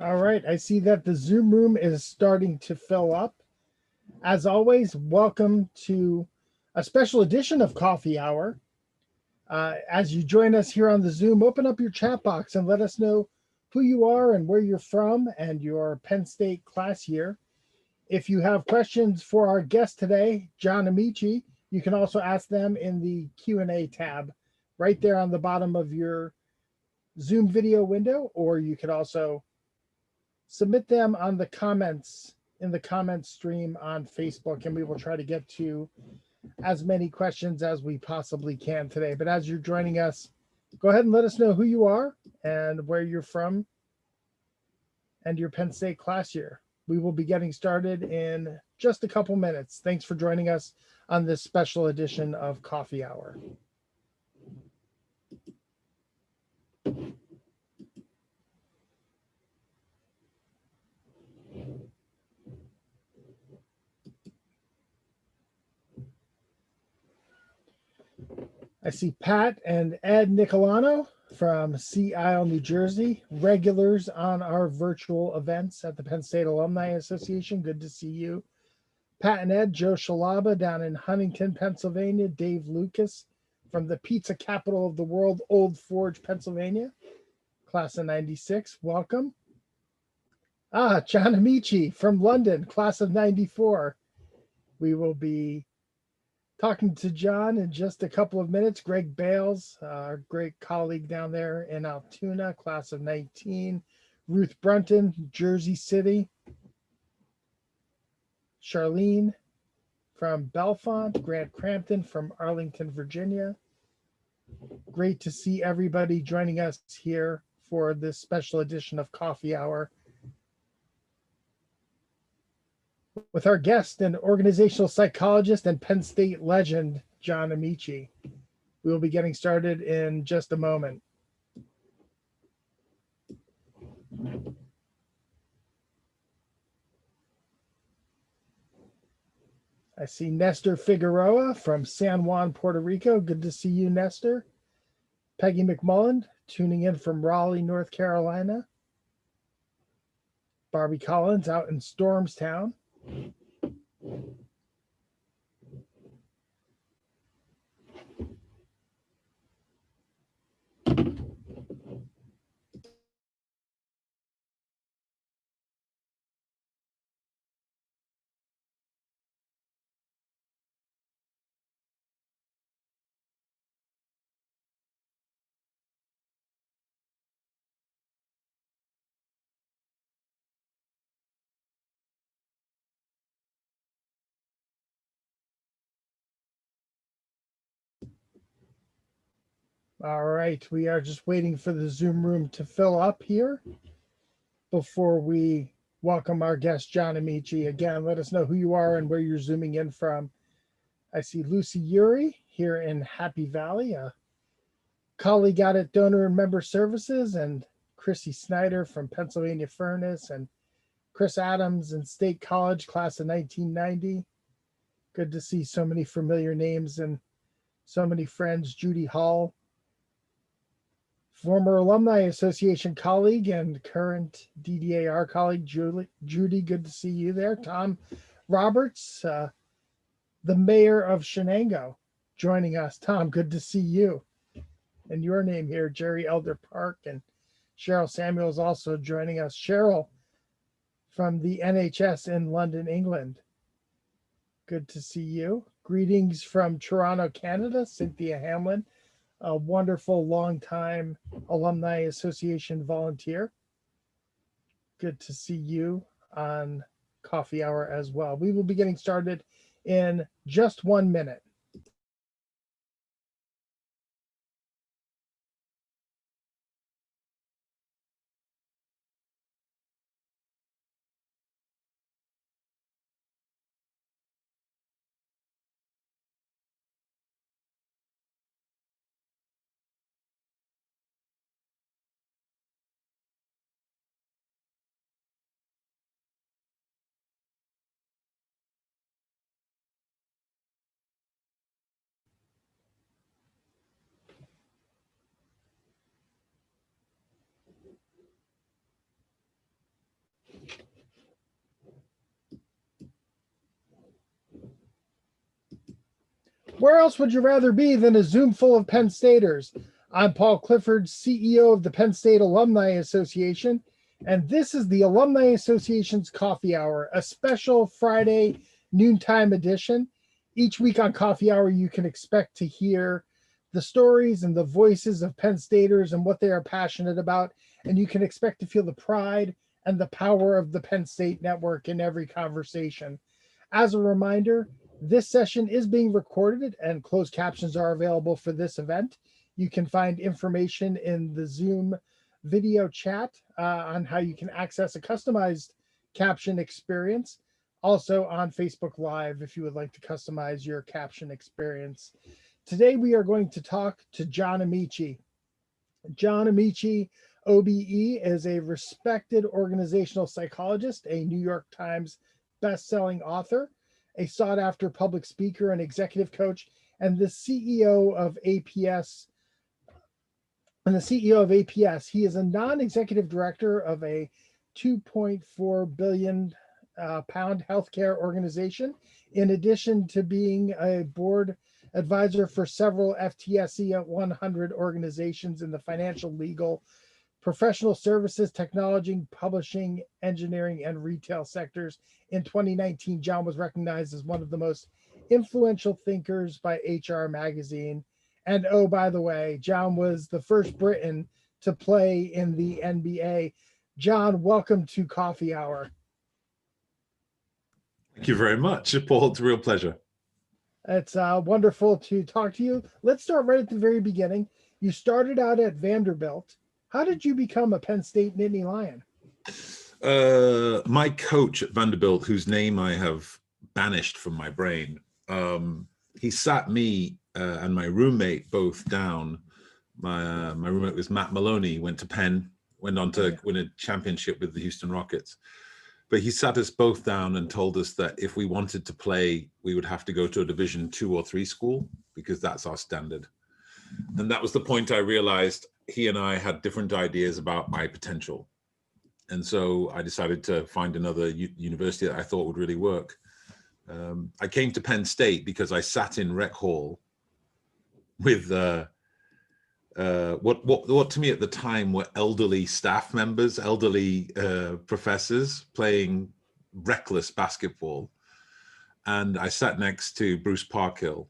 All right, I see that the Zoom room is starting to fill up. As always, welcome to a special edition of Coffee Hour. As you join us here on the Zoom, open up your chat box and let us know who you are and where you're from and your Penn State class year. If you have questions for our guest today, John Amaechi, you can also ask them in the Q&A tab right there on the bottom of your Zoom video window, or you could also submit them on the comments in the comments stream on Facebook, and we will try to get to as many questions as we possibly can today. But as you're joining us, go ahead and let us know who you are and where you're from and your Penn State class year. We will be getting started in just a couple minutes. Thanks for joining us on this special edition of Coffee Hour. I see Pat and Ed Nicolano from Sea Isle, New Jersey, regulars on our virtual events at the Penn State Alumni Association. Good to see you. Pat and Ed, Joe Shalaba down in Huntington, Pennsylvania, Dave Lucas from the pizza capital of the world, Old Forge, Pennsylvania, class of 96, welcome. John Amaechi from London, class of 94. We will be talking to John in just a couple of minutes. Greg Bales, our great colleague down there in Altoona, class of 19. Ruth Brunton, Jersey City. Charlene from Bellefonte. Grant Crampton from Arlington, Virginia. Great to see everybody joining us here for this special edition of Coffee Hour with our guest and organizational psychologist and Penn State legend, John Amaechi. We will be getting started in just a moment. I see Nestor Figueroa from San Juan, Puerto Rico. Good to see you, Nestor. Peggy McMullen, tuning in from Raleigh, North Carolina. Barbie Collins out in Stormstown. All right, we are just waiting for the Zoom room to fill up here before we welcome our guest, John Amaechi. Again, let us know who you are and where you're zooming in from. I see Lucy Uri here in Happy Valley, a colleague out at Donor and Member Services, and Chrissy Snyder from Pennsylvania Furnace, and Chris Adams in State College, class of 1990. Good to see so many familiar names and so many friends. Judy Hall, former Alumni Association colleague and current DDAR colleague, Judy, good to see you there. Tom Roberts, the mayor of Shenango, joining us. Tom, good to see you. And your name here, Jerry Elder Park, and Cheryl Samuels also joining us. Cheryl from the NHS in London, England. Good to see you. Greetings from Toronto, Canada, Cynthia Hamlin, a wonderful longtime Alumni Association volunteer. Good to see you on Coffee Hour as well. We will be getting started in just 1 minute. Where else would you rather be than a Zoom full of Penn Staters? I'm Paul Clifford, CEO of the Penn State Alumni Association, and this is the Alumni Association's Coffee Hour, a special Friday noontime edition. Each week on Coffee Hour, you can expect to hear the stories and the voices of Penn Staters and what they are passionate about, and you can expect to feel the pride and the power of the Penn State network in every conversation. As a reminder, this session is being recorded and closed captions are available for this event. You can find information in the Zoom video chat on how you can access a customized caption experience. Also on Facebook Live if you would like to customize your caption experience. Today we are going to talk to John Amaechi. John Amaechi OBE is a respected organizational psychologist, a New York Times best-selling author, a sought-after public speaker and executive coach, and the CEO of APS. He is a non-executive director of a 2.4 billion pound healthcare organization, in addition to being a board advisor for several FTSE 100 organizations in the financial, legal, professional services, technology, publishing, engineering, and retail sectors. In 2019, John was recognized as one of the most influential thinkers by HR Magazine. And oh, by the way, John was the first Briton to play in the NBA. John, welcome to Coffee Hour. Thank you very much, Paul. It's a real pleasure. It's wonderful to talk to you. Let's start right at the very beginning. You started out at Vanderbilt. How did you become a Penn State Nittany Lion? My coach at Vanderbilt, whose name I have banished from my brain, he sat me and my roommate both down. My roommate was Matt Maloney, went to Penn, went on to win a championship with the Houston Rockets. But he sat us both down and told us that if we wanted to play, we would have to go to a Division II or III school because that's our standard. And that was the point I realized he and I had different ideas about my potential. And so I decided to find another university that I thought would really work. I came to Penn State because I sat in rec hall with what to me at the time were elderly staff members, elderly professors playing reckless basketball. And I sat next to Bruce Parkhill,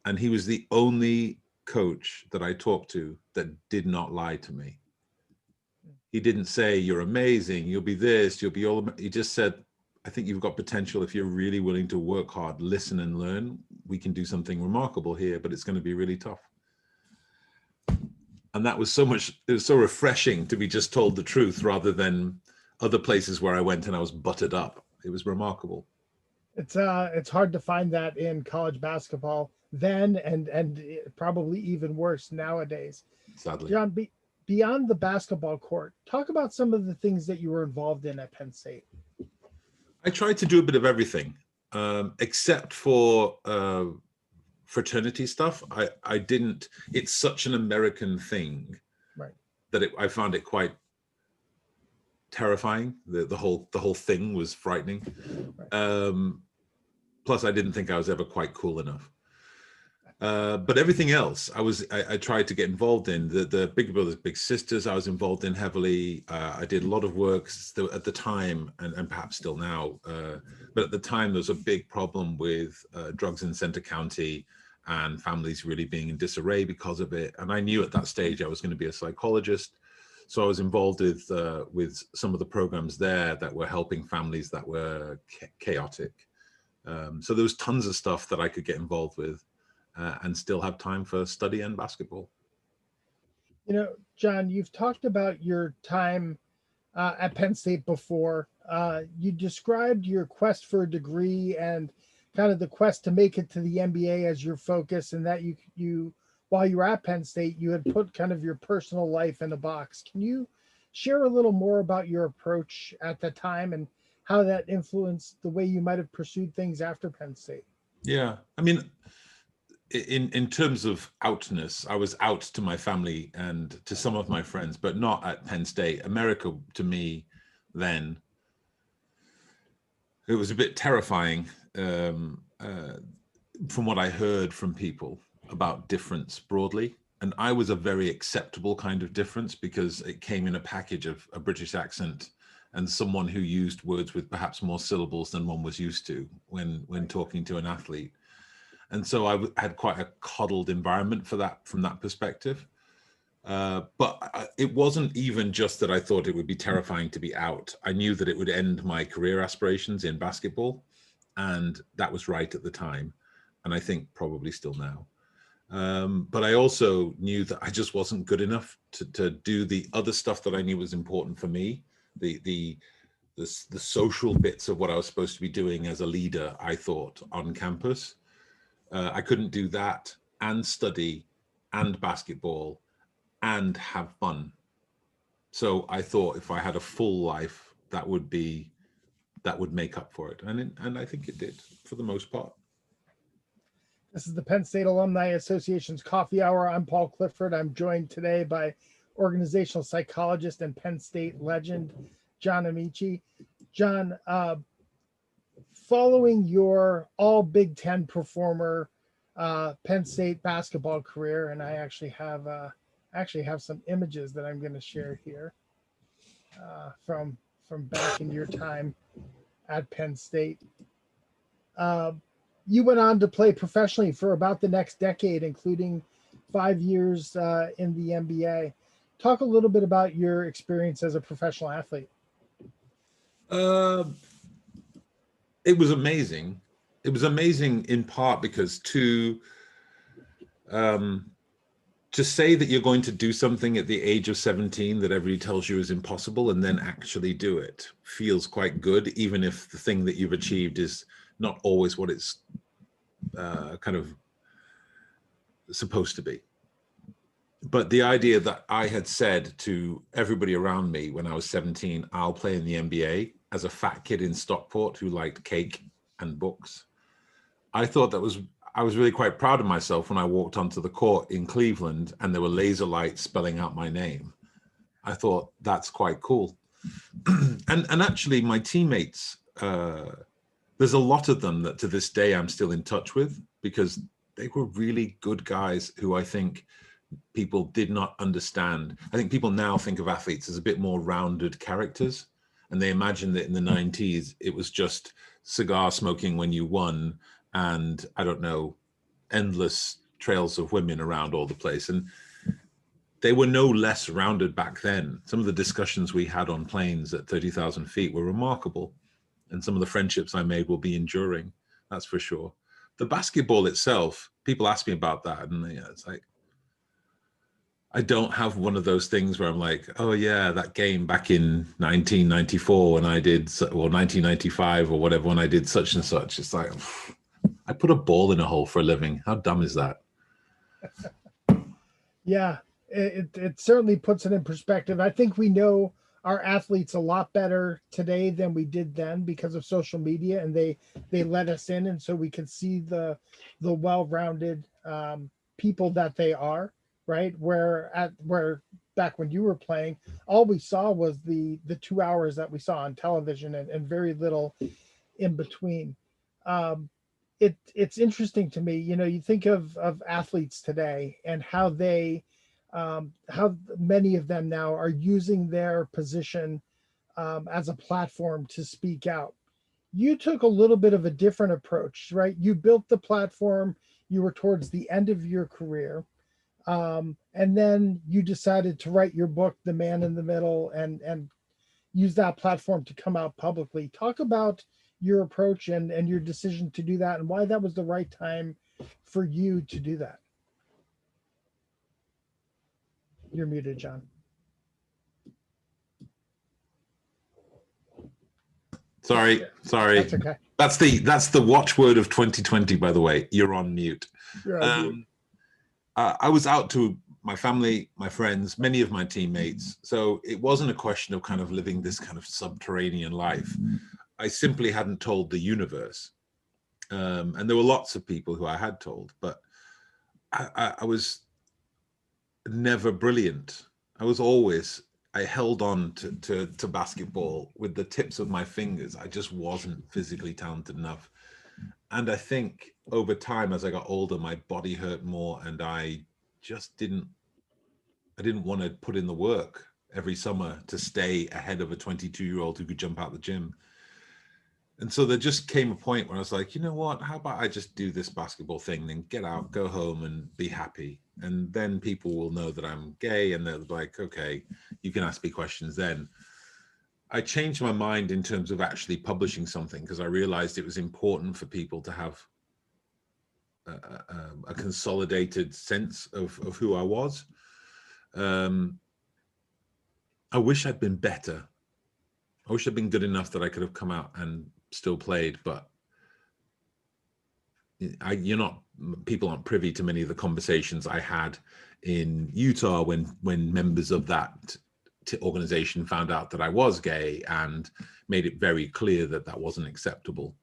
and he was the only coach that I talked to that did not lie to me. He didn't say, "You're amazing, you'll be this, you'll be all," he just said, "I think you've got potential. If you're really willing to work hard, listen and learn, we can do something remarkable here, but it's going to be really tough." And that was it was so refreshing to be just told the truth rather than other places where I went and I was buttered up. It was remarkable. It's hard to find that in college basketball then, and probably even worse nowadays. Sadly. John, beyond the basketball court, talk about some of the things that you were involved in at Penn State. I tried to do a bit of everything, except for fraternity stuff. I didn't. It's such an American thing, right, that I found it quite terrifying. The whole thing was frightening. Right. Plus, I didn't think I was ever quite cool enough. But everything else, I tried to get involved in. The Big Brothers Big Sisters, I was involved in heavily. I did a lot of work still at the time, and perhaps still now. But at the time, there was a big problem with drugs in Center County and families really being in disarray because of it. And I knew at that stage I was going to be a psychologist. So I was involved with some of the programs there that were helping families that were chaotic. So there was tons of stuff that I could get involved with. And still have time for study and basketball. You know, John, you've talked about your time at Penn State before. You described your quest for a degree and kind of the quest to make it to the NBA as your focus, and that you while you were at Penn State, you had put kind of your personal life in a box. Can you share a little more about your approach at the time and how that influenced the way you might have pursued things after Penn State? Yeah, I mean, in terms of outness, I was out to my family and to some of my friends, but not at Penn State. America, to me, then, it was a bit terrifying. from what I heard from people about difference broadly. And I was a very acceptable kind of difference because it came in a package of a British accent and someone who used words with perhaps more syllables than one was used to when talking to an athlete. And so I had quite a coddled environment for that from that perspective. It wasn't even just that I thought it would be terrifying to be out. I knew that it would end my career aspirations in basketball, and that was right at the time, and I think probably still now. But I also knew that I just wasn't good enough to do the other stuff that I knew was important for me, the social bits of what I was supposed to be doing as a leader, I thought, on campus. I couldn't do that and study and basketball and have fun. So I thought if I had a full life, that would make up for it. And I think it did for the most part. This is the Penn State Alumni Association's Coffee Hour. I'm Paul Clifford. I'm joined today by organizational psychologist and Penn State legend, John Amaechi. John, following your all Big Ten performer Penn State basketball career, and I actually have some images that I'm going to share here from back in your time at Penn State. You went on to play professionally for about the next decade, including 5 years in the NBA. Talk a little bit about your experience as a professional athlete. It was amazing. It was amazing in part because to say that you're going to do something at the age of 17 that everybody tells you is impossible and then actually do it feels quite good, even if the thing that you've achieved is not always what it's kind of supposed to be. But the idea that I had said to everybody around me when I was 17, I'll play in the NBA as a fat kid in Stockport who liked cake and books. I thought I was really quite proud of myself when I walked onto the court in Cleveland and there were laser lights spelling out my name. I thought that's quite cool. and actually my teammates, there's a lot of them that to this day I'm still in touch with because they were really good guys who I think people did not understand. I think people now think of athletes as a bit more rounded characters, and they imagine that in the 90s, it was just cigar smoking when you won and, I don't know, endless trails of women around all the place. And they were no less rounded back then. Some of the discussions we had on planes at 30,000 feet were remarkable. And some of the friendships I made will be enduring, that's for sure. The basketball itself, people ask me about that, and it's like, I don't have one of those things where I'm like, oh yeah, that game back in 1994 when I did, or 1995 or whatever, when I did such and such. It's like, I put a ball in a hole for a living. How dumb is that? Yeah, it certainly puts it in perspective. I think we know our athletes a lot better today than we did then because of social media, and they let us in, and so we can see the well-rounded people that they are. Right, where back when you were playing, all we saw was the 2 hours that we saw on television and very little in between. It's interesting to me, you think of athletes today and how how many of them now are using their position as a platform to speak out. You took a little bit of a different approach, right? You built the platform. You were towards the end of your career. And then you decided to write your book, The Man in the Middle, and use that platform to come out publicly. Talk about your approach and your decision to do that and why that was the right time for you to do that. You're muted, John. Sorry. That's okay. That's the watchword of 2020, by the way. You're on mute. You're on mute. I was out to my family, my friends, many of my teammates. So it wasn't a question of kind of living this kind of subterranean life. I simply hadn't told the universe. And there were lots of people who I had told, but I was never brilliant. I held on to basketball with the tips of my fingers. I just wasn't physically talented enough. And I think over time, as I got older, my body hurt more, and I didn't want to put in the work every summer to stay ahead of a 22-year-old who could jump out the gym. And so there just came a point where I was like, you know what, how about I just do this basketball thing, then get out, go home and be happy. And then people will know that I'm gay, and they're like, okay, you can ask me questions then. I changed my mind in terms of actually publishing something, because I realized it was important for people to have a consolidated sense of who I was. I wish I'd been better. I wish I'd been good enough that I could have come out and still played, but people aren't privy to many of the conversations I had in Utah when members of that organization found out that I was gay and made it very clear that that wasn't acceptable.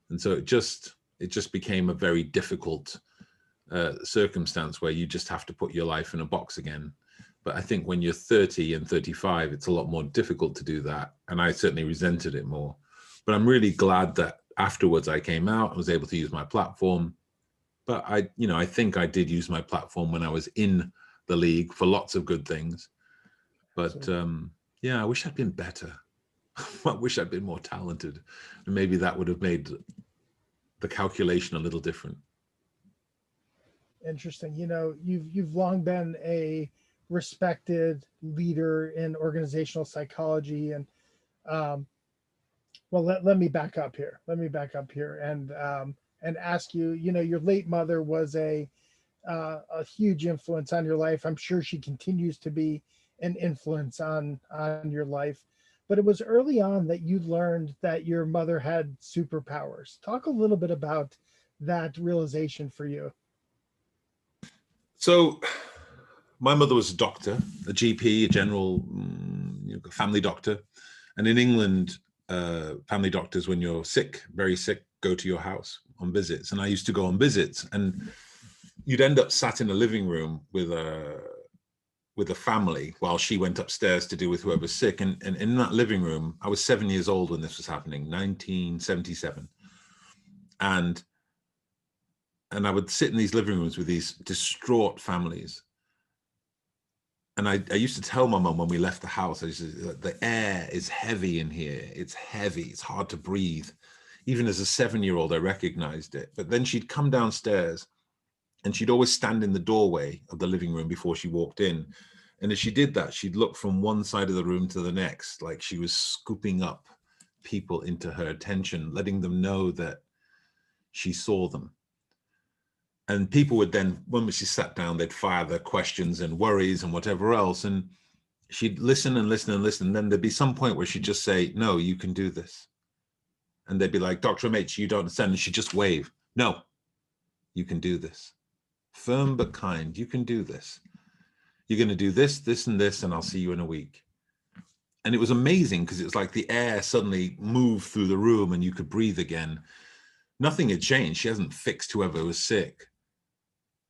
And so it just became a very difficult circumstance where you just have to put your life in a box again. But I think when you're 30 and 35, it's a lot more difficult to do that. And I certainly resented it more. But I'm really glad that afterwards I came out, I was able to use my platform. But I think I did use my platform when I was in the league for lots of good things. But yeah, I wish I'd been better. I wish I'd been more talented. And maybe that would have made the calculation a little different. Interesting. You've long been a respected leader in organizational psychology, and well, let me back up here. And ask you. Your late mother was a huge influence on your life. I'm sure she continues to be an influence on your life. But it was early on that you learned that your mother had superpowers. Talk a little bit about that realization for you. So my mother was a doctor, a GP, a general family doctor. And in England, family doctors, when you're sick, very sick, go to your house on visits. And I used to go on visits, and you'd end up sat in a living room with a family while she went upstairs to deal with whoever's sick. And in that living room, I was 7 years old when this was happening, 1977. And I would sit in these living rooms with these distraught families. And I used to tell my mum when we left the house, the air is heavy in here. It's heavy. It's hard to breathe. Even as a 7-year-old, I recognized it. But then she'd come downstairs, and she'd always stand in the doorway of the living room before she walked in. And as she did that, she'd look from one side of the room to the next, like she was scooping up people into her attention, letting them know that she saw them. And people would then, when she sat down, they'd fire their questions and worries and whatever else. And she'd listen and listen and listen. And then there'd be some point where she'd just say, no, you can do this. And they'd be like, Dr. Amaechi, you don't understand. And she'd just wave, no, you can do this. Firm but kind, you can do this. You're going to do this, this, and this, and I'll see you in a week. And it was amazing because it was like the air suddenly moved through the room and you could breathe again. Nothing had changed. She hasn't fixed whoever was sick.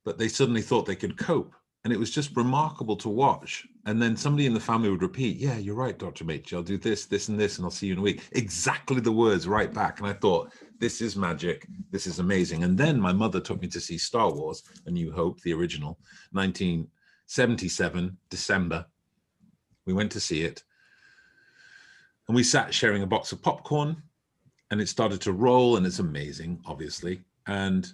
But they suddenly thought they could cope. And it was just remarkable to watch. And then somebody in the family would repeat, yeah, you're right, Dr. Amaechi, I'll do this, this, and this, and I'll see you in a week. Exactly the words right back. And I thought, this is magic. This is amazing. And then my mother took me to see Star Wars, A New Hope, the original, 1977, December. We went to see it. And we sat sharing a box of popcorn, and it started to roll, and it's amazing, obviously. And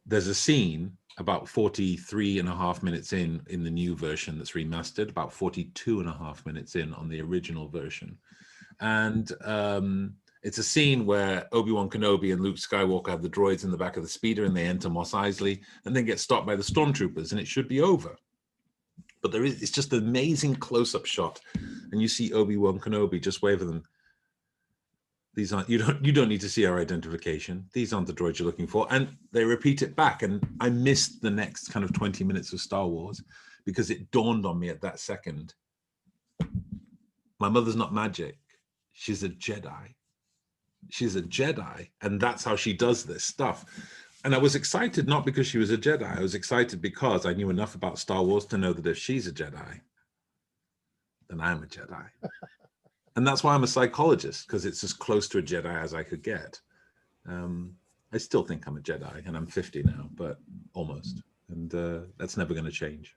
there's a scene about 43 and a half minutes in the new version that's remastered, about 42 and a half minutes in on the original version. And it's a scene where Obi-Wan Kenobi and Luke Skywalker have the droids in the back of the speeder, and they enter Mos Eisley and then get stopped by the stormtroopers, and it should be over. But it's just an amazing close-up shot, and you see Obi-Wan Kenobi just wave at them. These aren't, you don't need to see our identification. These aren't the droids you're looking for. And they repeat it back. And I missed the next kind of 20 minutes of Star Wars because it dawned on me at that second. My mother's not magic. She's a Jedi. She's a Jedi. And that's how she does this stuff. And I was excited, not because she was a Jedi. I was excited because I knew enough about Star Wars to know that if she's a Jedi, then I'm a Jedi. And that's why I'm a psychologist, because it's as close to a Jedi as I could get. I still think I'm a Jedi, and I'm 50 now, but almost. And that's never going to change.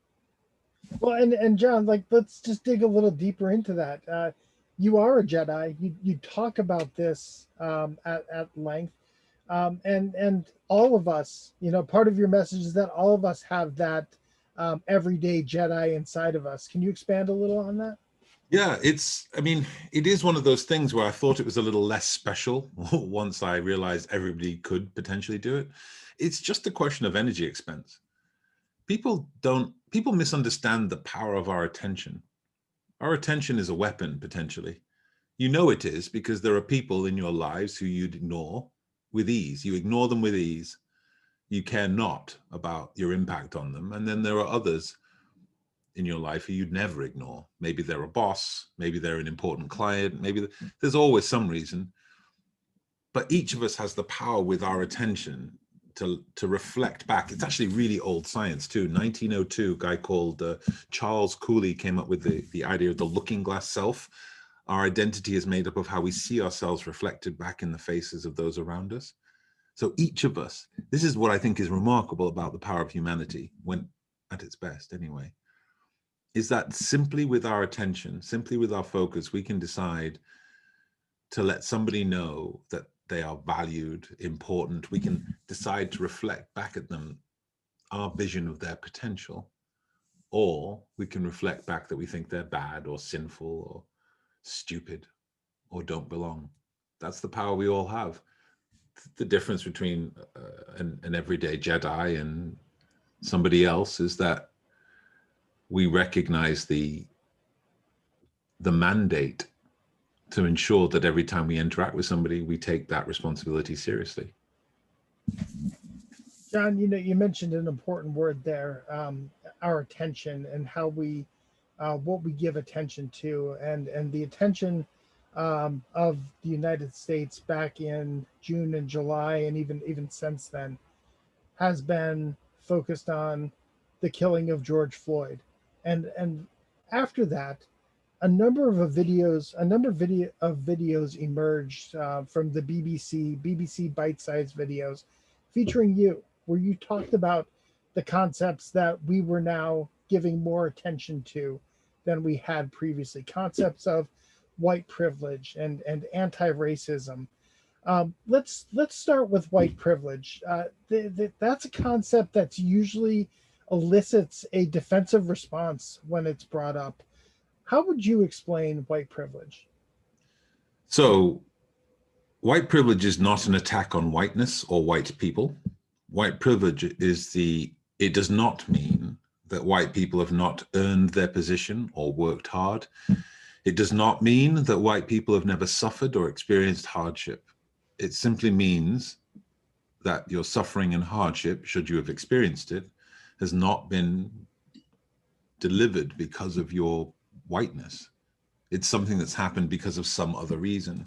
Well, and John, like, let's just dig a little deeper into that. You are a Jedi. You talk about this at length, and all of us, you know, part of your message is that all of us have that everyday Jedi inside of us. Can you expand a little on that? Yeah, I mean, it is one of those things where I thought it was a little less special once I realized everybody could potentially do it. It's just a question of energy expense. People misunderstand the power of our attention. Our attention is a weapon, potentially. You know it is because there are people in your lives who you'd ignore with ease. You ignore them with ease. You care not about your impact on them. And then there are others in your life who you'd never ignore. Maybe they're a boss, maybe they're an important client, maybe there's always some reason. But each of us has the power with our attention to reflect back. It's actually really old science too. 1902, a guy called Charles Cooley came up with the idea of the looking glass self. Our identity is made up of how we see ourselves reflected back in the faces of those around us. So each of us, this is what I think is remarkable about the power of humanity, when at its best anyway, is that simply with our attention, simply with our focus, we can decide to let somebody know that they are valued, important. We can decide to reflect back at them our vision of their potential, or we can reflect back that we think they're bad or sinful or stupid or don't belong. That's the power we all have. The difference between an everyday Jedi and somebody else is that we recognize the mandate to ensure that every time we interact with somebody, we take that responsibility seriously. John, you know, you mentioned an important word there, our attention, and how we, what we give attention to, and the attention of the United States back in June and July, and even since then, has been focused on the killing of George Floyd, and after that, a number of videos emerged from the BBC bite-sized videos featuring you, where you talked about the concepts that we were now giving more attention to than we had previously. Concepts of white privilege and anti-racism. Let's start with white privilege. That's a concept that's usually elicits a defensive response when it's brought up. How would you explain white privilege? So, white privilege is not an attack on whiteness or white people. White privilege it does not mean that white people have not earned their position or worked hard. It does not mean that white people have never suffered or experienced hardship. It simply means that your suffering and hardship, should you have experienced it, has not been delivered because of your whiteness. It's something that's happened because of some other reason.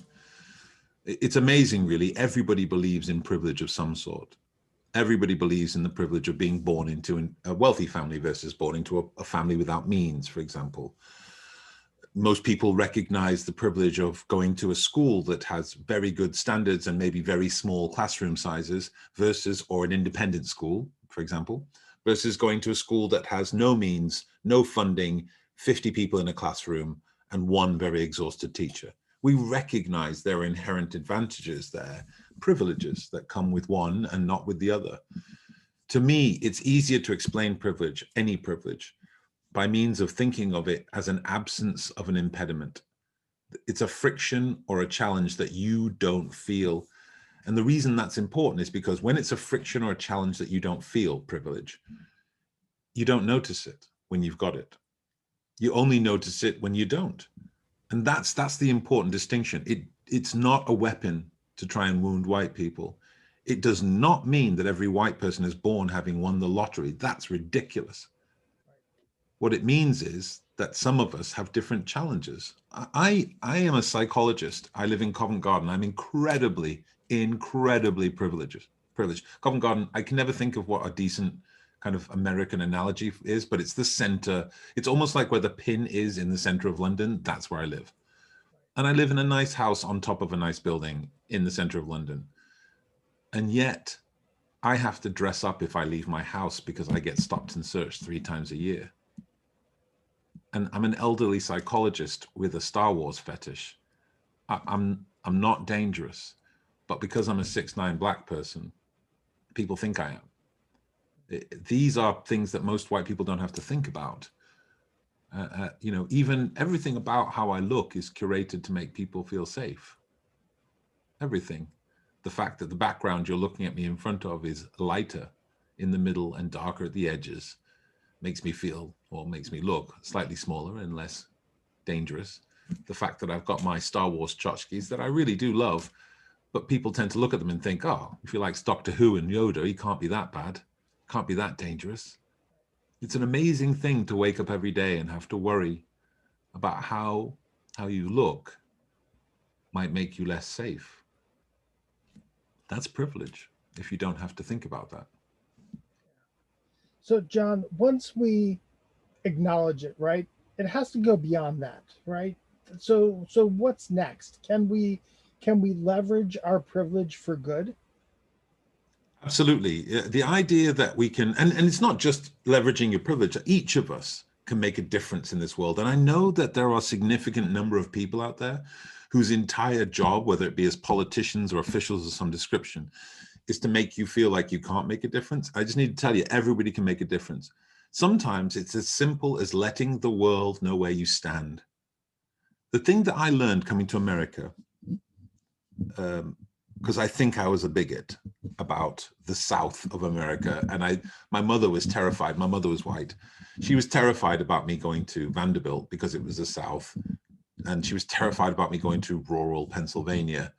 It's amazing, really. Everybody believes in privilege of some sort. Everybody believes in the privilege of being born into a wealthy family versus born into a family without means, for example. Most people recognize the privilege of going to a school that has very good standards and maybe very small classroom sizes versus, or an independent school, for example, versus going to a school that has no means, no funding, 50 people in a classroom, and one very exhausted teacher. We recognize there are inherent advantages there, privileges that come with one and not with the other. To me, it's easier to explain privilege, any privilege, by means of thinking of it as an absence of an impediment. It's a friction or a challenge that you don't feel. And the reason that's important is because when it's a friction or a challenge that you don't feel, privilege, you don't notice it when you've got it. You only notice it when you don't. And that's the important distinction. It's not a weapon to try and wound white people. It does not mean that every white person is born having won the lottery. That's ridiculous. What it means is that some of us have different challenges. I am a psychologist. I live in Covent Garden. I'm incredibly privileged. Covent Garden, I can never think of what a decent kind of American analogy is, but it's the center. It's almost like where the pin is in the center of London. That's where I live. And I live in a nice house on top of a nice building in the center of London. And yet I have to dress up if I leave my house because I get stopped and searched 3 times a year. And I'm an elderly psychologist with a Star Wars fetish. I'm not dangerous, but because I'm a 6'9" black person, people think I am. These are things that most white people don't have to think about. You know, even everything about how I look is curated to make people feel safe. Everything. The fact that the background you're looking at me in front of is lighter in the middle and darker at the edges makes me feel, or makes me look, slightly smaller and less dangerous. The fact that I've got my Star Wars tchotchkes that I really do love, but people tend to look at them and think, oh, if he likes Doctor Who and Yoda, he can't be that bad, can't be that dangerous. It's an amazing thing to wake up every day and have to worry about how you look might make you less safe. That's privilege if you don't have to think about that. So, John, once we acknowledge it, right, it has to go beyond that, right? So what's next? Can we leverage our privilege for good? Absolutely. The idea that we can, and it's not just leveraging your privilege, each of us can make a difference in this world. And I know that there are a significant number of people out there whose entire job, whether it be as politicians or officials of some description, is to make you feel like you can't make a difference. I just need to tell you, everybody can make a difference. Sometimes it's as simple as letting the world know where you stand. The thing that I learned coming to America, because I think I was a bigot about the South of America. And my mother was terrified. My mother was white. She was terrified about me going to Vanderbilt because it was the South. And she was terrified about me going to rural Pennsylvania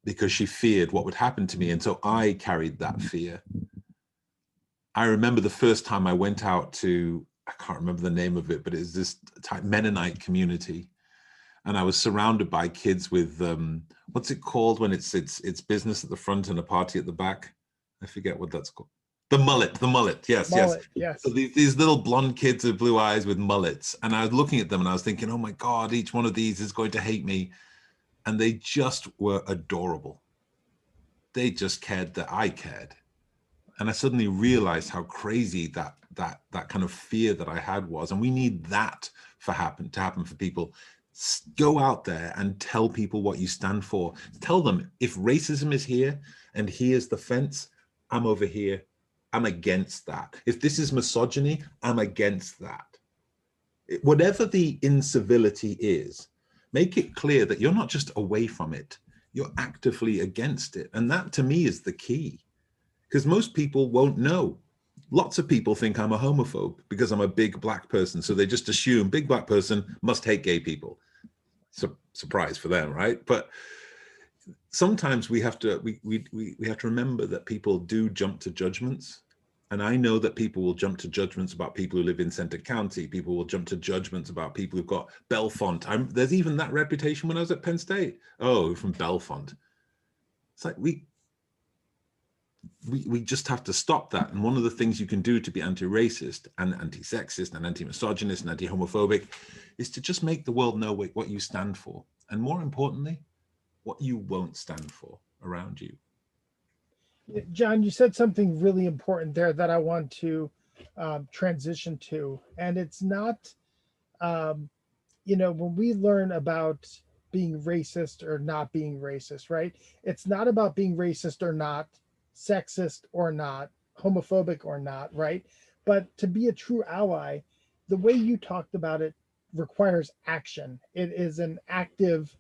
because she feared what would happen to me. And so I carried that fear. I remember the first time I went out to, I can't remember the name of it, but it's this type Mennonite community. And I was surrounded by kids with, what's it called when it's business at the front and a party at the back? I forget what that's called. The mullet, yes, Mullet, yes. yes. So these little blonde kids with blue eyes with mullets. And I was looking at them and I was thinking, oh my God, each one of these is going to hate me. And they just were adorable. They just cared that I cared. And I suddenly realized how crazy that kind of fear that I had was. And we need that to happen for people. Go out there and tell people what you stand for. Tell them if racism is here and here's the fence, I'm over here. I'm against that. If this is misogyny, I'm against that. Whatever the incivility is, make it clear that you're not just away from it, you're actively against it. And that to me is the key, because most people won't know. Lots of people think I'm a homophobe because I'm a big black person. So they just assume big black person must hate gay people. Surprise for them, right? But sometimes we have to remember that people do jump to judgments. And I know that people will jump to judgments about people who live in Center County. People will jump to judgments about people who've got Bellefonte. There's even that reputation when I was at Penn State. Oh, from Bellefonte. It's like we just have to stop that. And one of the things you can do to be anti-racist and anti-sexist and anti-misogynist and anti-homophobic is to just make the world know what you stand for. And more importantly, what you won't stand for around you. John, you said something really important there that I want to transition to. And it's not, when we learn about being racist or not being racist, right? It's not about being racist or not, sexist or not, homophobic or not, right? But to be a true ally, the way you talked about it requires action. It is an active,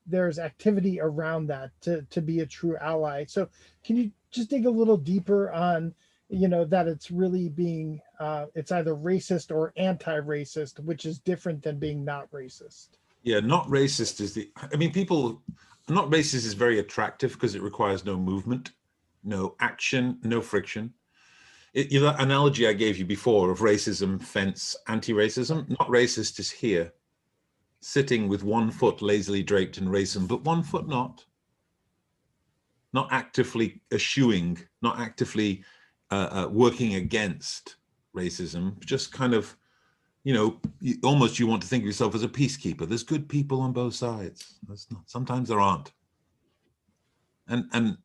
there's activity around that to be a true ally. So can you just dig a little deeper on, that it's really being, it's either racist or anti-racist, which is different than being not racist? Yeah, not racist is not racist is very attractive because it requires no movement, no action, no friction. That analogy I gave you before of racism, fence, anti-racism, not racist is here, sitting with one foot lazily draped in racism, but one foot not actively eschewing, not actively working against racism, just kind of, almost you want to think of yourself as a peacekeeper. There's good people on both sides. Sometimes there aren't. And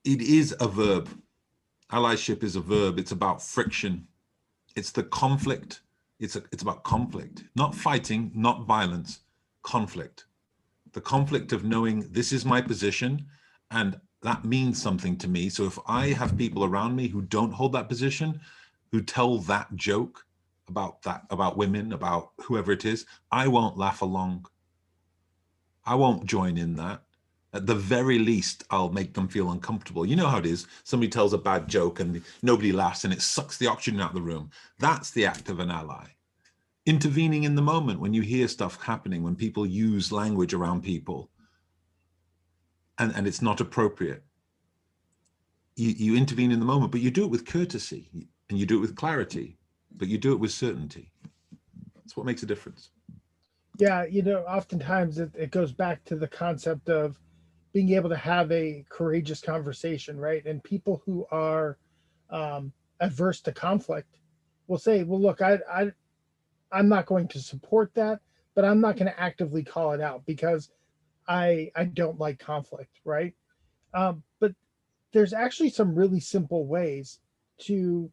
it is a verb. Allyship is a verb. It's about friction. It's the conflict. It's about conflict, not fighting, not violence, conflict. The conflict of knowing this is my position and that means something to me. So if I have people around me who don't hold that position, who tell that joke about women, about whoever it is, I won't laugh along. I won't join in that. At the very least, I'll make them feel uncomfortable. You know how it is. Somebody tells a bad joke and nobody laughs and it sucks the oxygen out of the room. That's the act of an ally. Intervening in the moment when you hear stuff happening, when people use language around people and it's not appropriate. You intervene in the moment, but you do it with courtesy and you do it with clarity, but you do it with certainty. That's what makes a difference. Yeah, oftentimes it goes back to the concept of being able to have a courageous conversation, right? And people who are adverse to conflict will say, well, look, I'm not going to support that, but I'm not going to actively call it out because I don't like conflict, right? But there's actually some really simple ways to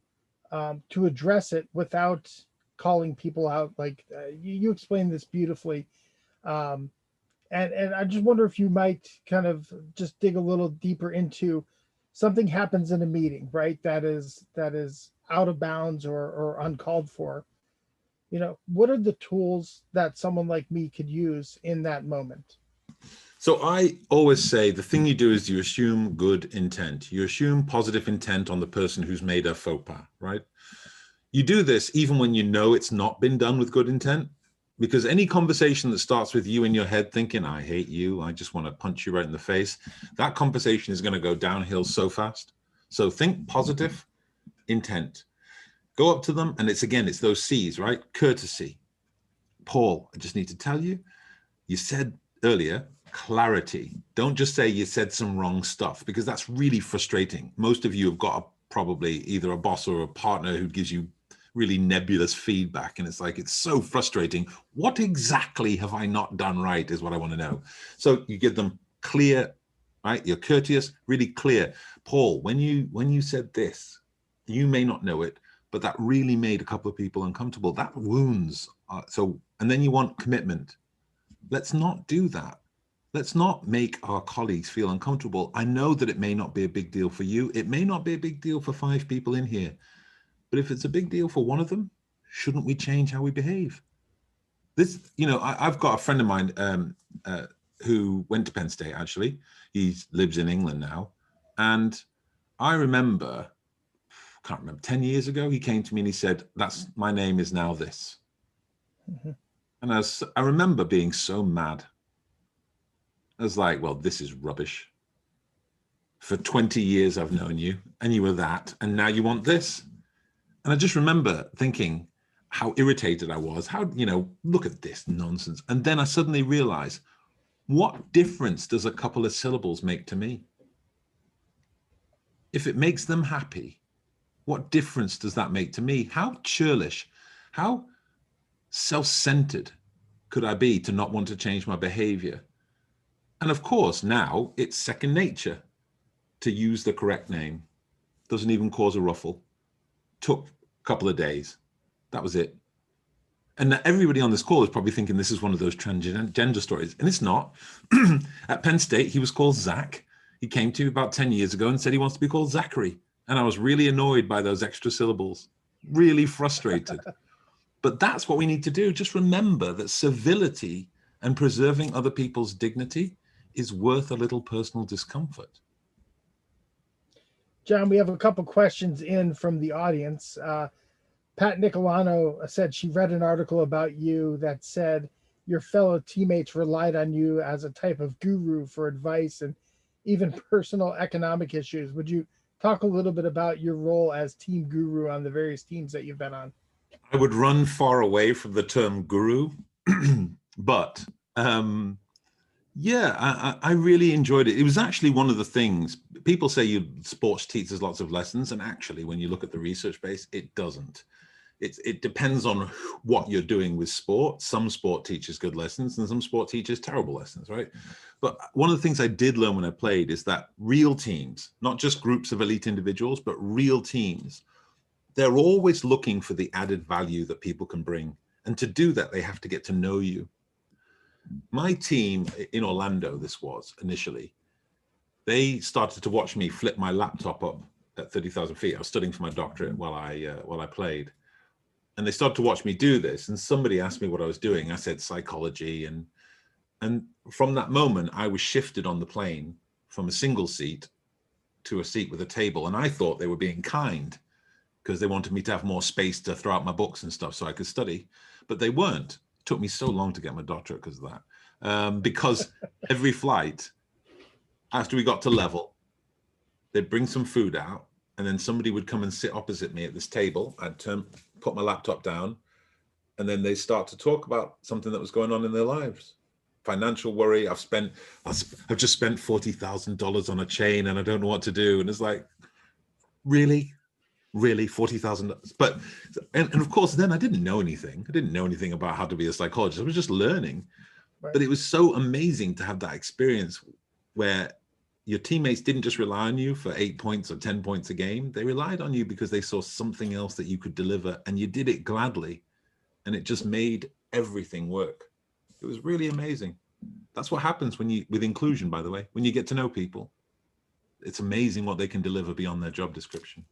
address it without calling people out. Like you explained this beautifully. And I just wonder if you might kind of just dig a little deeper into something happens in a meeting, right? That is out of bounds or uncalled for. What are the tools that someone like me could use in that moment? So I always say the thing you do is you assume good intent. You assume positive intent on the person who's made a faux pas, right? You do this even when you know it's not been done with good intent. Because any conversation that starts with you in your head thinking, I hate you, I just want to punch you right in the face, that conversation is going to go downhill so fast. So think positive intent. Go up to them, and it's those C's, right? Courtesy. Paul, I just need to tell you, you said earlier, clarity. Don't just say you said some wrong stuff, because that's really frustrating. Most of you have got probably either a boss or a partner who gives you really nebulous feedback, and it's so frustrating. What exactly have I not done right is what I want to know. So you give them clear, right? You're courteous, really clear. Paul, when you said this, you may not know it, but that really made a couple of people uncomfortable. That wounds. And then you want commitment. Let's not do that. Let's not make our colleagues feel uncomfortable. I know that it may not be a big deal for you. It may not be a big deal for 5 people in here. But if it's a big deal for one of them, shouldn't we change how we behave? I've got a friend of mine who went to Penn State, actually. He lives in England now. And I remember, can't remember, 10 years ago, he came to me and he said, my name is now this. Mm-hmm. And I remember being so mad. I was like, well, this is rubbish. For 20 years I've known you and you were that, and now you want this? And I just remember thinking how irritated I was. Look at this nonsense. And then I suddenly realized, what difference does a couple of syllables make to me? If it makes them happy, what difference does that make to me? How churlish, how self-centered could I be to not want to change my behavior? And of course, now it's second nature to use the correct name. Doesn't even cause a ruffle. Took a couple of days. That was it. And everybody on this call is probably thinking this is one of those transgender stories, and it's not. At Penn State, he was called Zach. He came to about 10 years ago and said he wants to be called Zachary. And I was really annoyed by those extra syllables, really frustrated. But that's what we need to do. Just remember that civility and preserving other people's dignity is worth a little personal discomfort. John, we have a couple questions in from the audience. Pat Nicolano said she read an article about you that said your fellow teammates relied on you as a type of guru for advice and even personal economic issues. Would you talk a little bit about your role as team guru on the various teams that you've been on? I would run far away from the term guru, but yeah, I really enjoyed it. It was actually one of the things, people say sports teaches lots of lessons, and actually when you look at the research base, it doesn't. it depends on what you're doing with sport. Some sport teaches good lessons and some sport teaches terrible lessons, right? But one of the things I did learn when I played is that real teams, not just groups of elite individuals, but real teams, they're always looking for the added value that people can bring. And to do that, they have to get to know you. My team in Orlando, this was initially, they started to watch me flip my laptop up at 30,000 feet. I was studying for my doctorate while I played. And they started to watch me do this. And somebody asked me what I was doing. I said psychology. And from that moment, I was shifted on the plane from a single seat to a seat with a table. And I thought they were being kind because they wanted me to have more space to throw out my books and stuff so I could study. But they weren't. It took me so long to get my doctorate because of that. Because every flight, after we got to level, they'd bring some food out. And then somebody would come and sit opposite me at this table. I'd put my laptop down, and then they start to talk about something that was going on in their lives. Financial worry. I've just spent $40,000 on a chain and I don't know what to do. And it's like, really $40,000. But, and of course, then I didn't know anything. I didn't know anything about how to be a psychologist. I was just learning. Right. But it was so amazing to have that experience where your teammates didn't just rely on you for 8 points or 10 points a game. They relied on you because they saw something else that you could deliver, and you did it gladly. And it just made everything work. It was really amazing. That's what happens with inclusion, by the way, when you get to know people. It's amazing what they can deliver beyond their job description.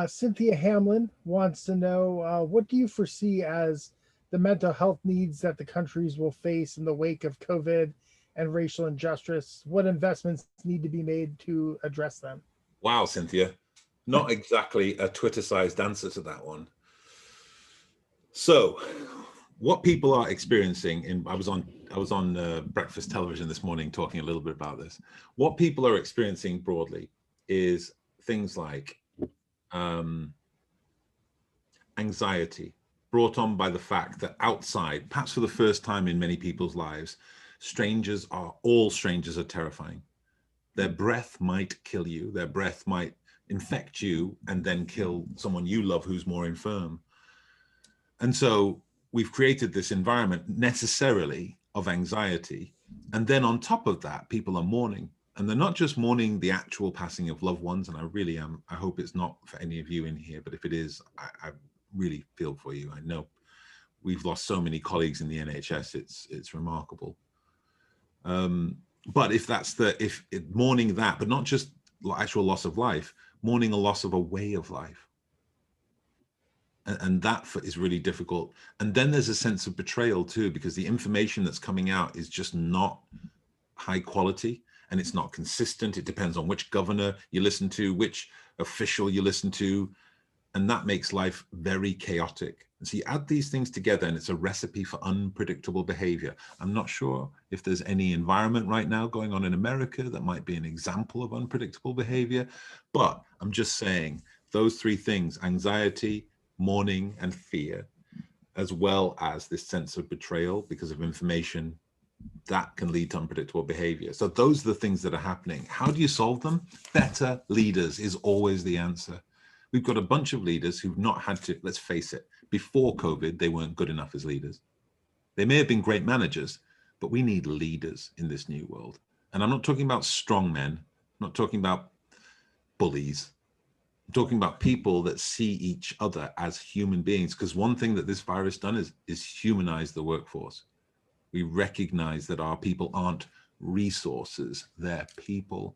Cynthia Hamlin wants to know, what do you foresee as the mental health needs that the countries will face in the wake of COVID and racial injustice? What investments need to be made to address them? Wow, Cynthia. Not exactly a Twitter-sized answer to that one. So what people are experiencing, and I was on breakfast television this morning talking a little bit about this. What people are experiencing broadly is things like anxiety brought on by the fact that outside, perhaps for the first time in many people's lives, all strangers are terrifying. Their breath might kill you. Their breath might infect you and then kill someone you love who's more infirm. And so we've created this environment necessarily of anxiety. And then on top of that, people are mourning. And they're not just mourning the actual passing of loved ones. And I really am. I hope it's not for any of you in here. But if it is, I really feel for you. I know we've lost so many colleagues in the NHS. It's remarkable. But if mourning that, but not just actual loss of life, mourning a loss of a way of life. And that is really difficult. And then there's a sense of betrayal too, because the information that's coming out is just not high quality and it's not consistent. It depends on which governor you listen to, which official you listen to, and that makes life very chaotic. And so you add these things together and it's a recipe for unpredictable behavior. I'm not sure if there's any environment right now going on in America that might be an example of unpredictable behavior, but I'm just saying those three things, anxiety, mourning, and fear, as well as this sense of betrayal because of information, that can lead to unpredictable behavior. So those are the things that are happening. How do you solve them? Better leaders is always the answer. We've got a bunch of leaders who've not had to, let's face it, before COVID, they weren't good enough as leaders. They may have been great managers, but we need leaders in this new world. And I'm not talking about strong men. I'm not talking about bullies. I'm talking about people that see each other as human beings. Because one thing that this virus done is humanize the workforce. We recognize that our people aren't resources. They're people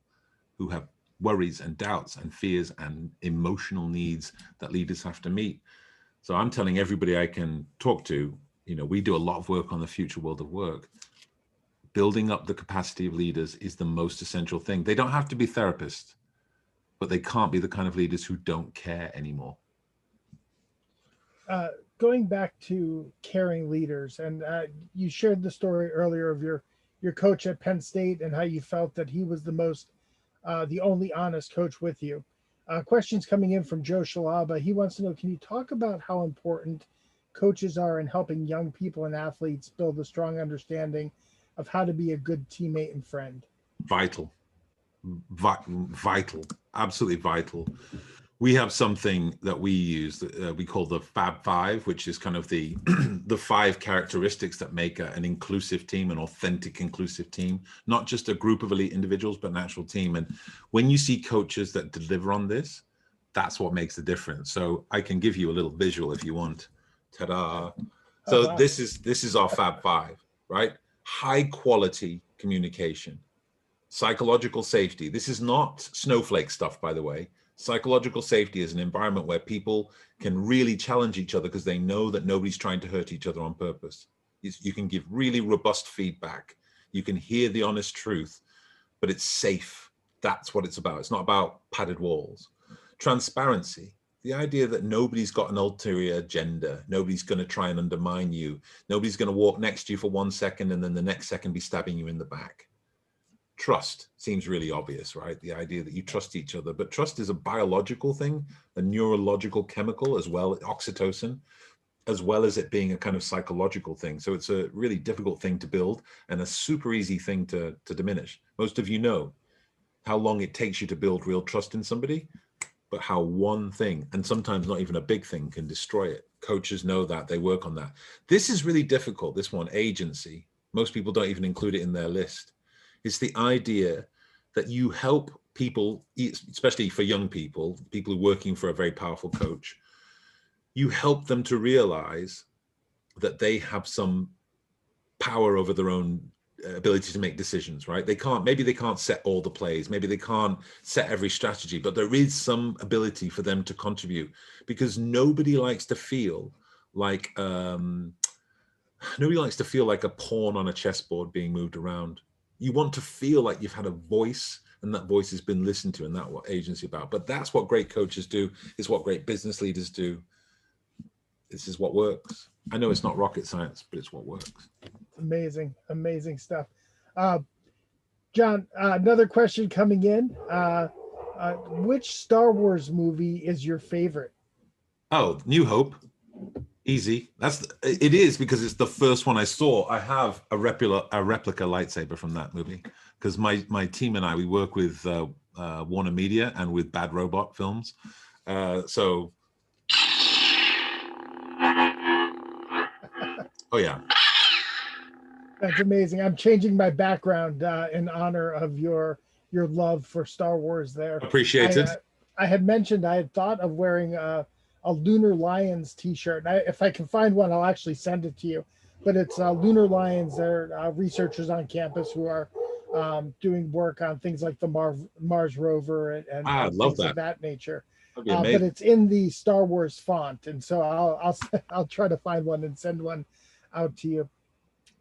who have worries and doubts and fears and emotional needs that leaders have to meet. So I'm telling everybody I can talk to, we do a lot of work on the future world of work. Building up the capacity of leaders is the most essential thing. They don't have to be therapists, but they can't be the kind of leaders who don't care anymore. Going back to caring leaders, and you shared the story earlier of your coach at Penn State and how you felt that he was the only honest coach with you. Questions coming in from Joe Shalaba. He wants to know, can you talk about how important coaches are in helping young people and athletes build a strong understanding of how to be a good teammate and friend? Vital, absolutely vital. We have something that we use that we call the Fab Five, which is kind of the the 5 characteristics that make an inclusive team, an authentic inclusive team, not just a group of elite individuals, but an actual team. And when you see coaches that deliver on this, that's what makes the difference. So I can give you a little visual if you want. Ta-da! So wow. this is our Fab Five, right? High quality communication, psychological safety. This is not snowflake stuff, by the way. Psychological safety is an environment where people can really challenge each other because they know that nobody's trying to hurt each other on purpose. You can give really robust feedback. You can hear the honest truth, but it's safe. That's what it's about. It's not about padded walls. Transparency, the idea that nobody's got an ulterior agenda. Nobody's going to try and undermine you. Nobody's going to walk next to you for 1 second and then the next second be stabbing you in the back. Trust seems really obvious, right? The idea that you trust each other, but trust is a biological thing, a neurological chemical as well, oxytocin, as well as it being a kind of psychological thing. So it's a really difficult thing to build and a super easy thing to diminish. Most of you know how long it takes you to build real trust in somebody, but how one thing, and sometimes not even a big thing, can destroy it. Coaches know that, they work on that. This is really difficult, this one, agency. Most people don't even include it in their list. It's the idea that you help people, especially for young people, people who are working for a very powerful coach, you help them to realize that they have some power over their own ability to make decisions, right? Maybe they can't set all the plays, maybe they can't set every strategy, but there is some ability for them to contribute, because nobody likes to feel like a pawn on a chessboard being moved around. You want to feel like you've had a voice and that voice has been listened to, and that's what agency is about. But that's what great coaches do. It's what great business leaders do. This is what works. I know it's not rocket science, but it's what works. Amazing, amazing stuff. John, another question coming in. Which Star Wars movie is your favorite? Oh, New Hope. Easy. It is, because it's the first one I saw. I have a replica lightsaber from that movie, because my team and I, we work with Warner Media and with Bad Robot Films. So, oh yeah. That's amazing. I'm changing my background in honor of your love for Star Wars there. Appreciated. I had mentioned I had thought of wearing a Lunar Lions t-shirt. If I can find one, I'll actually send it to you. But it's Lunar Lions. They're researchers on campus who are doing work on things like the Mars rover and love things of that nature. That'd be amazing. But it's in the Star Wars font, and so I'll try to find one and send one out to you.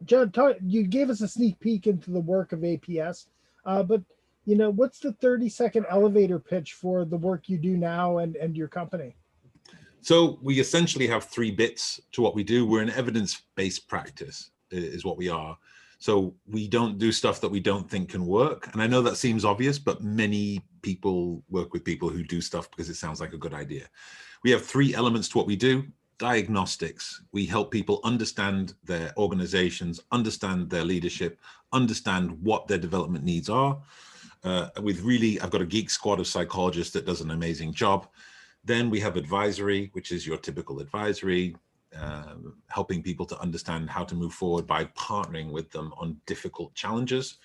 John, you gave us a sneak peek into the work of APS, but what's the 30-second elevator pitch for the work you do now and your company? So we essentially have 3 bits to what we do. We're an evidence-based practice is what we are. So we don't do stuff that we don't think can work. And I know that seems obvious, but many people work with people who do stuff because it sounds like a good idea. We have 3 elements to what we do. Diagnostics. We help people understand their organizations, understand their leadership, understand what their development needs are. I've got a geek squad of psychologists that does an amazing job. Then we have advisory, which is your typical advisory, helping people to understand how to move forward by partnering with them on difficult challenges.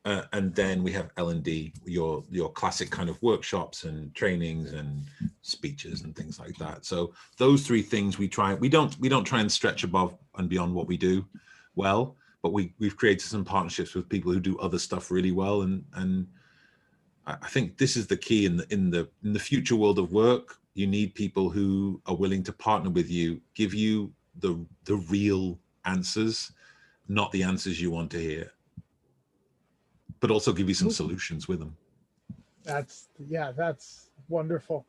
And then we have L&D, your classic kind of workshops and trainings and speeches and things like that. So those 3 things we don't try and stretch above and beyond what we do well, but we've created some partnerships with people who do other stuff really well. And I think this is the key in the future world of work. You need people who are willing to partner with you, give you the real answers, not the answers you want to hear, but also give you some solutions with them. That's wonderful.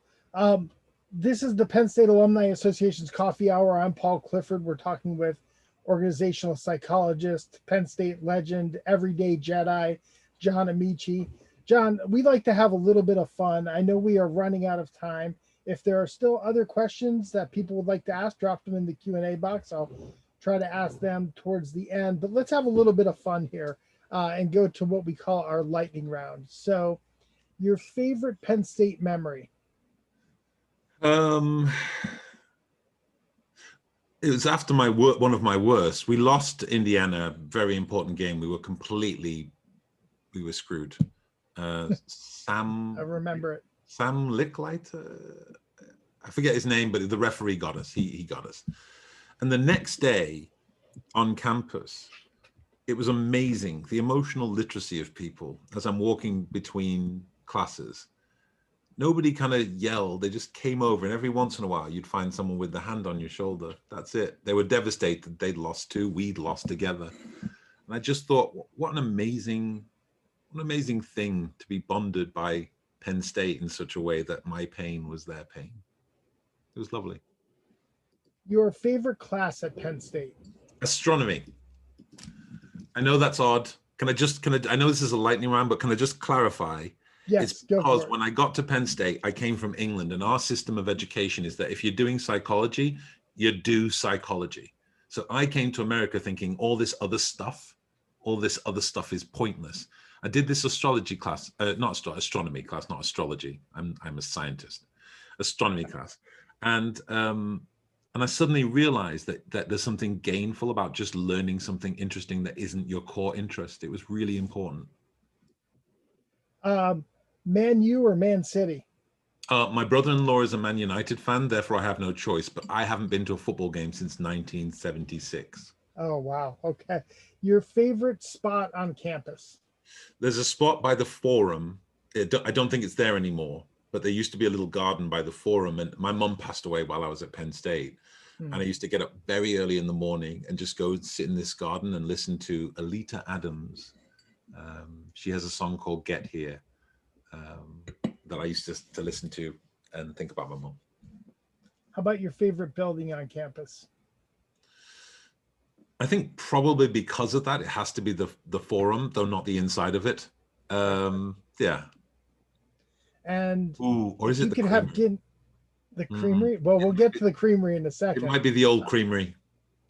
This is the Penn State Alumni Association's Coffee Hour. I'm Paul Clifford. We're talking with organizational psychologist, Penn State legend, everyday Jedi, John Amaechi. John, we like to have a little bit of fun. I know we are running out of time. If there are still other questions that people would like to ask, drop them in the Q&A box. I'll try to ask them towards the end, but let's have a little bit of fun here. And go to what we call our lightning round. So your favorite Penn State memory? Um, it was after one of my worst. We lost Indiana, very important game. We were screwed. I remember it. Sam Licklight, I forget his name, but the referee got us. He got us. And the next day on campus, it was amazing. The emotional literacy of people as I'm walking between classes. Nobody kind of yelled. They just came over, and every once in a while, you'd find someone with the hand on your shoulder. That's it. They were devastated. They'd lost too. We'd lost together. And I just thought, what an amazing thing to be bonded by Penn State in such a way that my pain was their pain. It was lovely. Your favorite class at Penn State? Astronomy. I know that's odd. I know this is a lightning round, but can I just clarify? Yes, it's because when I got to Penn State, I came from England, and our system of education is that if you're doing psychology, you do psychology. So I came to America thinking all this other stuff is pointless. I did this astrology class, astronomy class, not astrology. I'm a scientist. Astronomy class, and I suddenly realized that there's something gainful about just learning something interesting that isn't your core interest. It was really important. Man U or Man City? My brother-in-law is a Man United fan, therefore I have no choice, but I haven't been to a football game since 1976. Oh, wow. Okay. Your favorite spot on campus? There's a spot by the Forum. I don't think it's there anymore, but there used to be a little garden by the Forum, and my mum passed away while I was at Penn State. And I used to get up very early in the morning and just go sit in this garden and listen to Alita Adams. She has a song called Get Here that I used to listen to and think about my mom. How about your favorite building on campus? I think probably because of that, it has to be the Forum, though not the inside of it. Yeah. And or is it the Creamery? The Creamery? Well, we'll get to the Creamery in a second. It might be the old Creamery.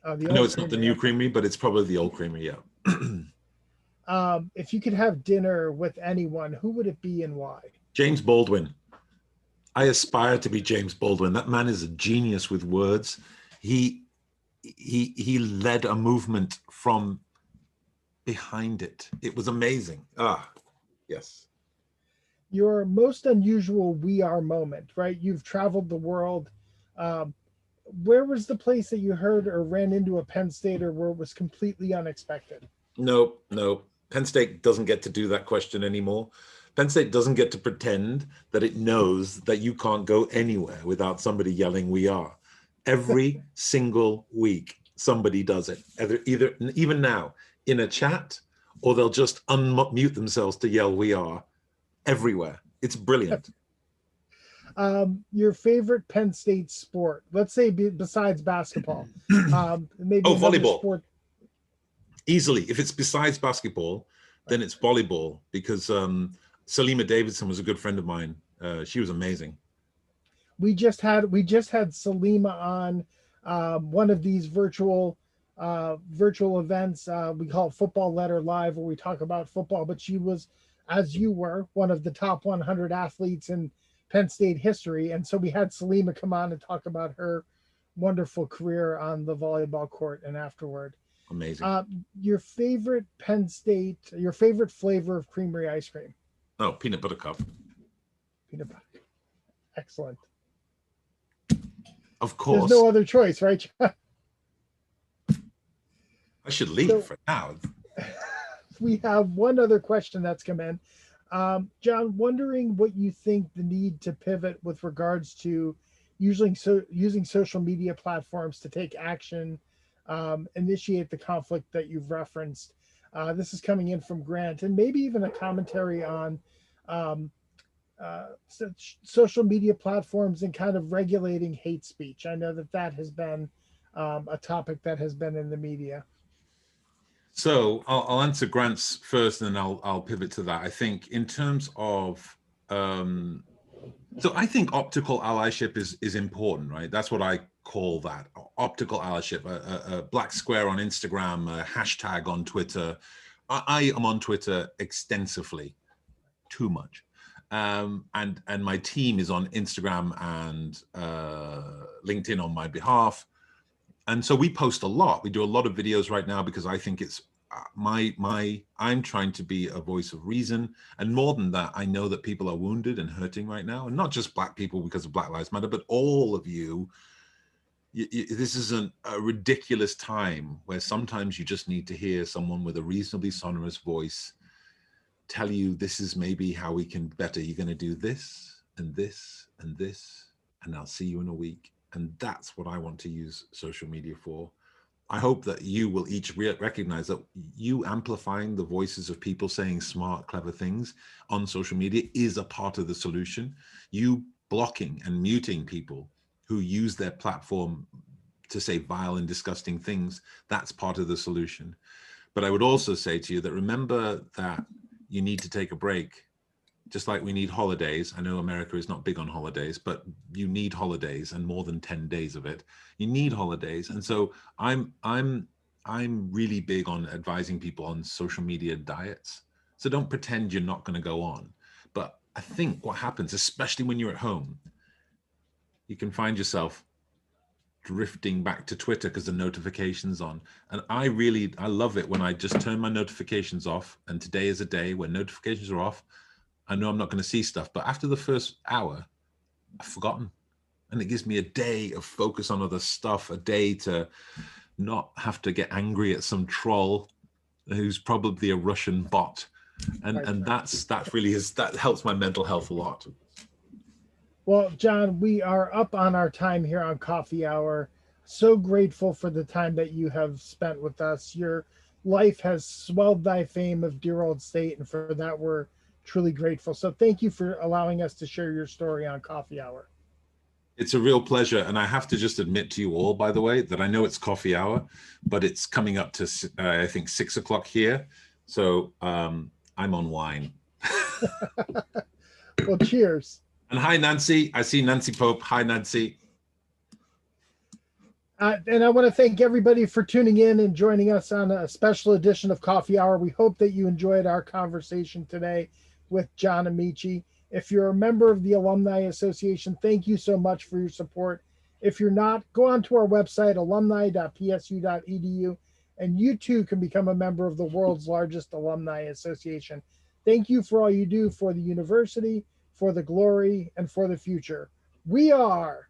I know it's not the new Creamery, but it's probably the old Creamery, yeah. If you could have dinner with anyone, who would it be and why? James Baldwin. I aspire to be James Baldwin. That man is a genius with words. He led a movement from behind it. It was amazing. Yes. Your most unusual we are moment, right? You've traveled the world. Where was the place that you heard or ran into a Penn Stater where it was completely unexpected? No. Penn State doesn't get to do that question anymore. Penn State doesn't get to pretend that it knows that you can't go anywhere without somebody yelling, "We are." Every single week, somebody does it. Either even now in a chat, or they'll just unmute themselves to yell, "We are," everywhere. It's brilliant. Your favorite Penn State sport? Let's say besides basketball. Maybe volleyball. Sport. Easily, if it's besides basketball, then it's volleyball, because Salima Davidson was a good friend of mine. She was amazing. We just had Salima on one of these virtual events. We call it Football Letter Live, where we talk about football. But she was, as you were, one of the top 100 athletes in Penn State history, and so we had Salima come on and talk about her wonderful career on the volleyball court and afterward. Amazing. Your favorite Penn State, your favorite flavor of Creamery ice cream? Oh, peanut butter cup. Peanut butter. Excellent. Of course. There's no other choice, right? I should leave for now. We have one other question that's come in. John, wondering what you think the need to pivot with regards to using social media platforms to take action, initiate the conflict that you've referenced. This is coming in from Grant, and maybe even a commentary on social media platforms and kind of regulating hate speech. I know that has been a topic that has been in the media. So I'll answer Grant's first, and then I'll pivot to that. I think in terms of, so I think optical allyship is important, right? That's what I call that, optical allyship, a black square on Instagram, a hashtag on Twitter. I am on Twitter extensively, too much. And my team is on Instagram and LinkedIn on my behalf. And so we post a lot. We do a lot of videos right now because I think it's I'm trying to be a voice of reason. And more than that, I know that people are wounded and hurting right now, and not just Black people because of Black Lives Matter, but all of you. This isn't a ridiculous time where sometimes you just need to hear someone with a reasonably sonorous voice tell you this is maybe how we can better. You're going to do this and this and this, and I'll see you in a week. And that's what I want to use social media for. I hope that you will each recognize that you amplifying the voices of people saying smart, clever things on social media is a part of the solution. You blocking and muting people who use their platform to say vile and disgusting things, that's part of the solution. But I would also say to you that remember that you need to take a break, just like we need holidays. I know America is not big on holidays, but you need holidays, and more than 10 days of it. You need holidays. And so I'm really big on advising people on social media diets. So don't pretend you're not going to go on. But I think what happens, especially when you're at home, you can find yourself drifting back to Twitter because the notification's on. And I love it when I just turn my notifications off. And today is a day when notifications are off. I know I'm not going to see stuff, but after the first hour, I've forgotten. And it gives me a day of focus on other stuff, a day to not have to get angry at some troll who's probably a Russian bot. And that helps my mental health a lot. Well, John, we are up on our time here on Coffee Hour. So grateful for the time that you have spent with us. Your life has swelled thy fame of dear old state, and for that we're truly grateful. So thank you for allowing us to share your story on Coffee Hour. It's a real pleasure. And I have to just admit to you all, by the way, that I know it's coffee hour, but it's coming up to, I think, 6 o'clock here. So I'm on wine. Well, cheers. And hi, Nancy. I see Nancy Pope. Hi, Nancy. And I want to thank everybody for tuning in and joining us on a special edition of Coffee Hour. We hope that you enjoyed our conversation today with John Amaechi. If you're a member of the Alumni Association, thank you so much for your support. If you're not, go on to our website, alumni.psu.edu, and you too can become a member of the world's largest alumni association. Thank you for all you do for the university, for the glory, and for the future. We are